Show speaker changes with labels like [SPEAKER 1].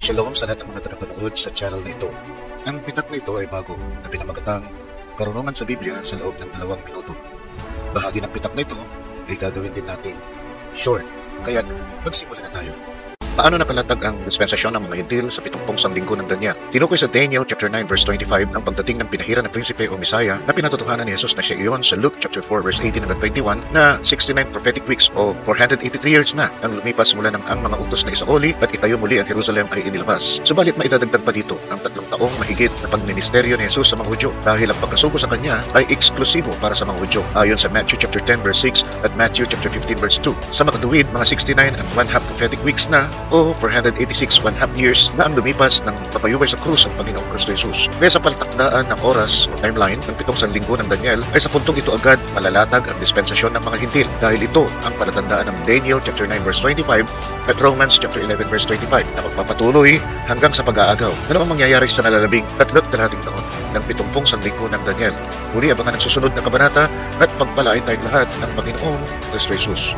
[SPEAKER 1] Shalom sa lahat ng mga tagapanood sa channel na ito. Ang pitak na ito ay bago na pinamagatang Karunungan sa Biblia sa loob ng 2 minuto. Bahagi ng pitak na ito ay gagawin din natin short, kaya magsimula na tayo. Paano nakalatag ang dispensasyon ng mga Hintil sa 70 sanlinggo ng Daniel? Tinukoy sa Daniel chapter 9 verse 25 ang pagdating ng pinahira ng prinsipe o Misaya na pinatotohanan ni Jesus na siya iyon sa Luke chapter 4 verse 18 hanggang 21 na 69 prophetic weeks o 483 years na ang lumipas mula ng ang mga utos na isaoli at itayo muli ang Jerusalem ay inilabas. Subalit maidadagdag pa dito ang 3 taong mahigit na pagministeryo ni Jesus sa mga Hudyo dahil ang pagkasugo sa kanya ay eksklusibo para sa mga Hudyo ayon sa Matthew chapter 10 verse 6 at Matthew chapter 15 verse 2. Sa makatuwid, mga 69 and 1/2 prophetic weeks na o 486 1/2 years na ang lumipas ng papayubay sa krus ang Panginoong Kristo Jesus. Kaya sa palatakdaan ng oras o timeline ng 7 sanlinggo ng Daniel ay sa puntong ito agad malalatag ang dispensasyon ng mga Hintil dahil ito ang palatandaan ng Daniel chapter 9 verse 25 at Romans chapter 11 verse 25 na magpapatuloy hanggang sa pag-aagaw. Ano ang mangyayari sa nalalabing 3 taon ng 70 sanlinggo ng Daniel? Muli abangan ang susunod na kabanata at pagpalain tayong lahat ng Panginoong Kristo Jesus.